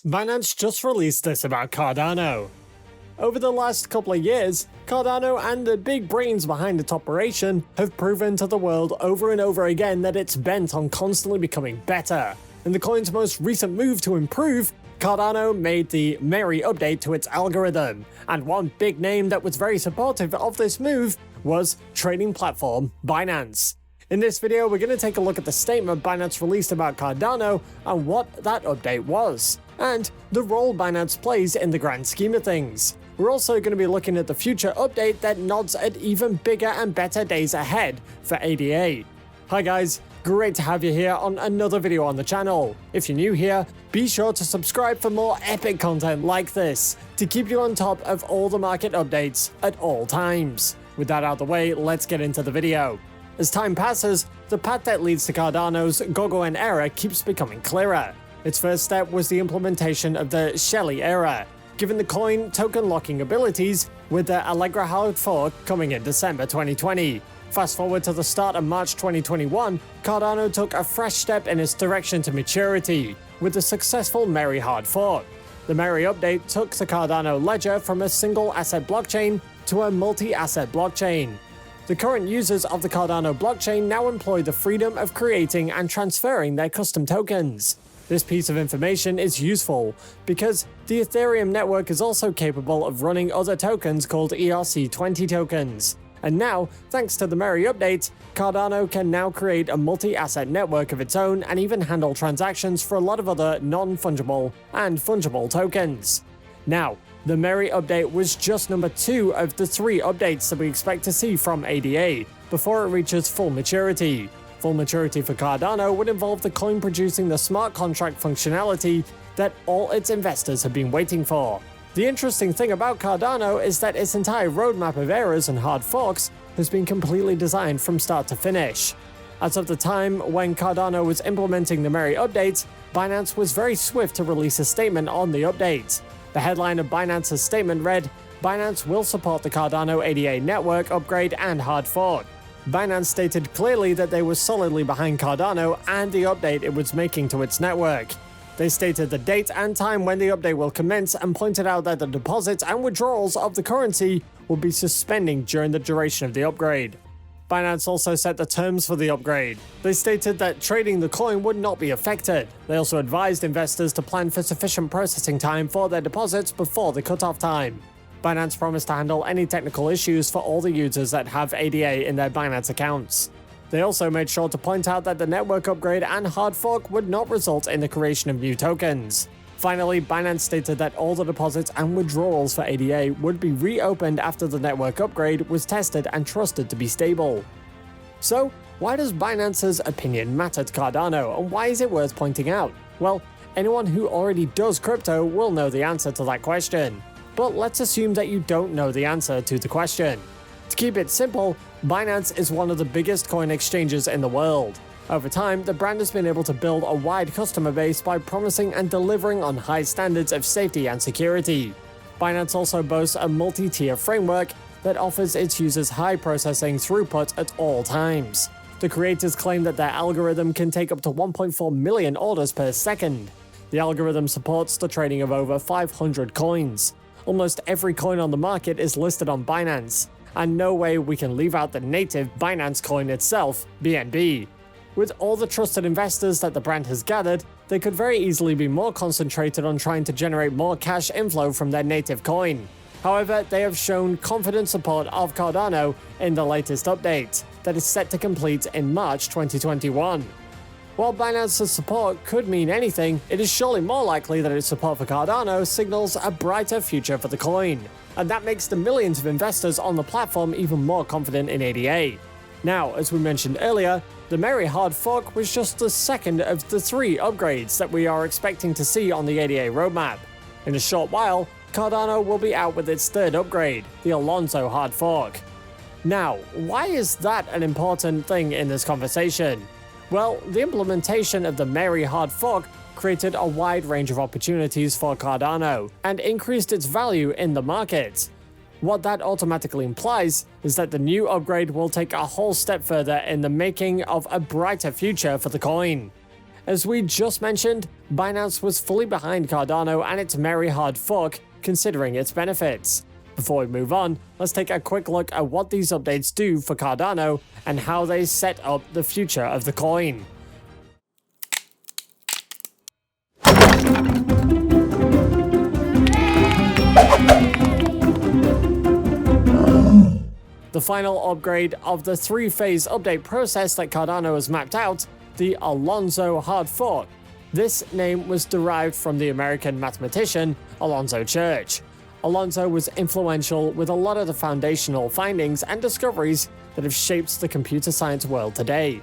Binance just released this about Cardano. Over the last couple of years, Cardano and the big brains behind its operation have proven to the world over and over again that it's bent on constantly becoming better. In the coin's most recent move to improve, Cardano made the merry update to its algorithm, and one big name that was very supportive of this move was trading platform Binance. In this video, we're going to take a look at the statement Binance released about Cardano and what that update was, and the role Binance plays in the grand scheme of things. We're also going to be looking at the future update that nods at even bigger and better days ahead for ADA. Hi guys, great to have you here on another video on the channel. If you're new here, be sure to subscribe for more epic content like this to keep you on top of all the market updates at all times. With that out of the way, let's get into the video. As time passes, the path that leads to Cardano's Goguen era keeps becoming clearer. Its first step was the implementation of the Shelley era, giving the coin token locking abilities, with the Allegra hard fork coming in December 2020. Fast forward to the start of March 2021, Cardano took a fresh step in its direction to maturity, with the successful Merry hard fork. The Merry update took the Cardano ledger from a single asset blockchain to a multi-asset blockchain. The current users of the Cardano blockchain now employ the freedom of creating and transferring their custom tokens. This piece of information is useful because the Ethereum network is also capable of running other tokens called ERC20 tokens. And now, thanks to the Merry update, Cardano can now create a multi-asset network of its own and even handle transactions for a lot of other non-fungible and fungible tokens. Now, the Merry update was just number 2 of the 3 updates that we expect to see from ADA before it reaches full maturity. Full maturity for Cardano would involve the coin producing the smart contract functionality that all its investors have been waiting for. The interesting thing about Cardano is that its entire roadmap of errors and hard forks has been completely designed from start to finish. As of the time when Cardano was implementing the Merry update, Binance was very swift to release a statement on the update. The headline of Binance's statement read, "Binance will support the Cardano ADA network upgrade and hard fork." Binance stated clearly that they were solidly behind Cardano and the update it was making to its network. They stated the date and time when the update will commence and pointed out that the deposits and withdrawals of the currency will be suspending during the duration of the upgrade. Binance also set the terms for the upgrade. They stated that trading the coin would not be affected. They also advised investors to plan for sufficient processing time for their deposits before the cutoff time. Binance promised to handle any technical issues for all the users that have ADA in their Binance accounts. They also made sure to point out that the network upgrade and hard fork would not result in the creation of new tokens. Finally, Binance stated that all the deposits and withdrawals for ADA would be reopened after the network upgrade was tested and trusted to be stable. So, why does Binance's opinion matter to Cardano, and why is it worth pointing out? Well, anyone who already does crypto will know the answer to that question. But let's assume that you don't know the answer to the question. To keep it simple, Binance is one of the biggest coin exchanges in the world. Over time, the brand has been able to build a wide customer base by promising and delivering on high standards of safety and security. Binance also boasts a multi-tier framework that offers its users high processing throughput at all times. The creators claim that their algorithm can take up to 1.4 million orders per second. The algorithm supports the trading of over 500 coins. Almost every coin on the market is listed on Binance, and no way we can leave out the native Binance coin itself, BNB. With all the trusted investors that the brand has gathered, they could very easily be more concentrated on trying to generate more cash inflow from their native coin. However, they have shown confident support of Cardano in the latest update that is set to complete in March 2021. While Binance's support could mean anything, it is surely more likely that its support for Cardano signals a brighter future for the coin, and that makes the millions of investors on the platform even more confident in ADA. Now, as we mentioned earlier, the Merry hard fork was just the second of the 3 upgrades that we are expecting to see on the ADA roadmap. In a short while, Cardano will be out with its 3rd upgrade, the Alonzo hard fork. Now, why is that an important thing in this conversation? Well, the implementation of the Merry hard fork created a wide range of opportunities for Cardano and increased its value in the market. What that automatically implies is that the new upgrade will take a whole step further in the making of a brighter future for the coin. As we just mentioned, Binance was fully behind Cardano and its merry hard fork, considering its benefits. Before we move on, let's take a quick look at what these updates do for Cardano and how they set up the future of the coin. The final upgrade of the three-phase update process that Cardano has mapped out, the Alonzo hard fork. This name was derived from the American mathematician Alonzo Church. Alonzo was influential with a lot of the foundational findings and discoveries that have shaped the computer science world today.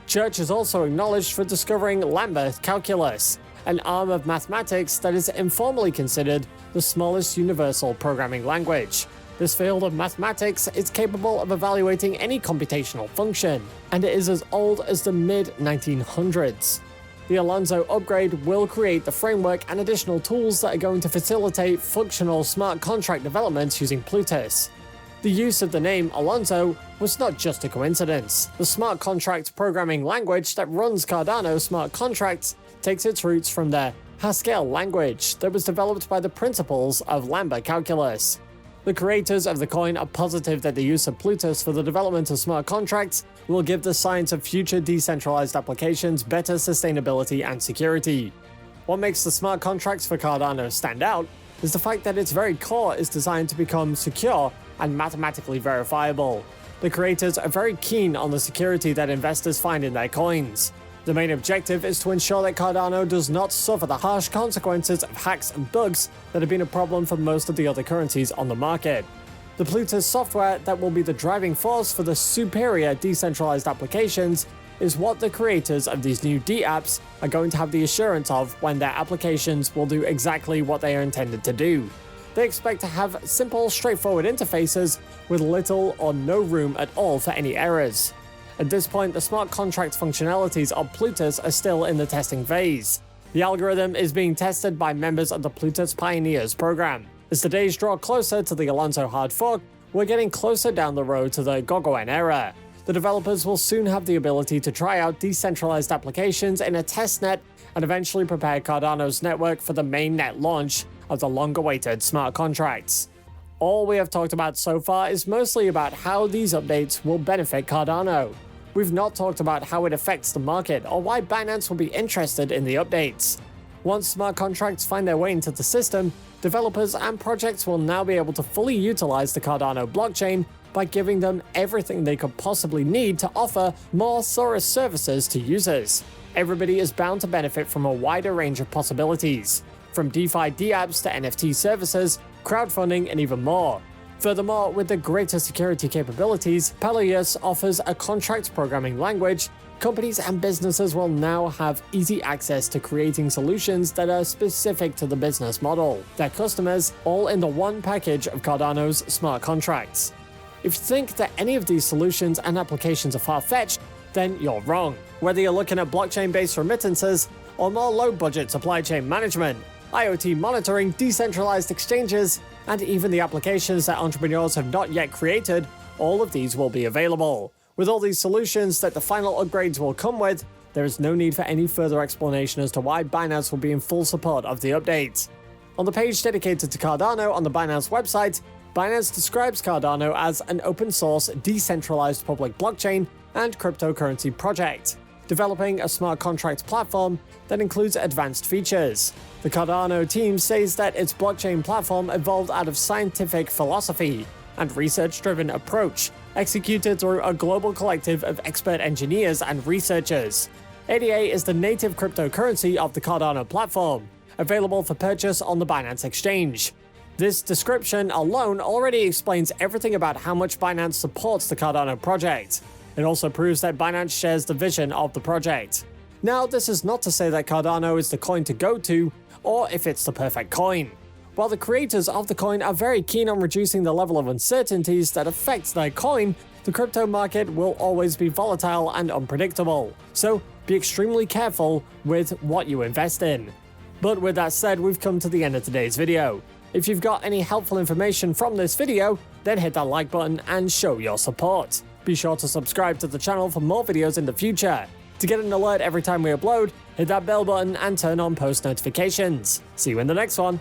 Church is also acknowledged for discovering Lambert calculus, an arm of mathematics that is informally considered the smallest universal programming language. This field of mathematics is capable of evaluating any computational function, and it is as old as the mid-1900s. The Alonzo upgrade will create the framework and additional tools that are going to facilitate functional smart contract development using Plutus. The use of the name Alonzo was not just a coincidence. The smart contract programming language that runs Cardano smart contracts takes its roots from the Haskell language that was developed by the principles of Lambert calculus. The creators of the coin are positive that the use of Plutus for the development of smart contracts will give the science of future decentralized applications better sustainability and security. What makes the smart contracts for Cardano stand out is the fact that its very core is designed to become secure and mathematically verifiable. The creators are very keen on the security that investors find in their coins. The main objective is to ensure that Cardano does not suffer the harsh consequences of hacks and bugs that have been a problem for most of the other currencies on the market. The Plutus software that will be the driving force for the superior decentralized applications is what the creators of these new D-apps are going to have the assurance of when their applications will do exactly what they are intended to do. They expect to have simple, straightforward interfaces with little or no room at all for any errors. At this point, the smart contract functionalities of Plutus are still in the testing phase. The algorithm is being tested by members of the Plutus Pioneers program. As the days draw closer to the Alonzo hard fork, we're getting closer down the road to the Goguen era. The developers will soon have the ability to try out decentralized applications in a testnet and eventually prepare Cardano's network for the mainnet launch of the long-awaited smart contracts. All we have talked about so far is mostly about how these updates will benefit Cardano. We've not talked about how it affects the market or why Binance will be interested in the updates. Once smart contracts find their way into the system, developers and projects will now be able to fully utilize the Cardano blockchain by giving them everything they could possibly need to offer more thorough services to users. Everybody is bound to benefit from a wider range of possibilities, from DeFi dApps to NFT services, crowdfunding, and even more. Furthermore, with the greater security capabilities, Peleus offers a contract programming language. Companies and businesses will now have easy access to creating solutions that are specific to the business model, their customers, all in the one package of Cardano's smart contracts. If you think that any of these solutions and applications are far-fetched, then you're wrong. Whether you're looking at blockchain-based remittances or more low-budget supply chain management, IoT monitoring, decentralized exchanges, and even the applications that entrepreneurs have not yet created, all of these will be available. With all these solutions that the final upgrades will come with, there is no need for any further explanation as to why Binance will be in full support of the update. On the page dedicated to Cardano on the Binance website, Binance describes Cardano as an open-source, decentralized public blockchain and cryptocurrency project, developing a smart contract platform that includes advanced features. The Cardano team says that its blockchain platform evolved out of scientific philosophy and research-driven approach, executed through a global collective of expert engineers and researchers. ADA is the native cryptocurrency of the Cardano platform, available for purchase on the Binance exchange. This description alone already explains everything about how much Binance supports the Cardano project. It also proves that Binance shares the vision of the project. Now, this is not to say that Cardano is the coin to go to, or if it's the perfect coin. While the creators of the coin are very keen on reducing the level of uncertainties that affect their coin, the crypto market will always be volatile and unpredictable, so be extremely careful with what you invest in. But with that said, we've come to the end of today's video. If you've got any helpful information from this video, then hit that like button and show your support. Be sure to subscribe to the channel for more videos in the future. To get an alert every time we upload, hit that bell button and turn on post notifications. See you in the next one.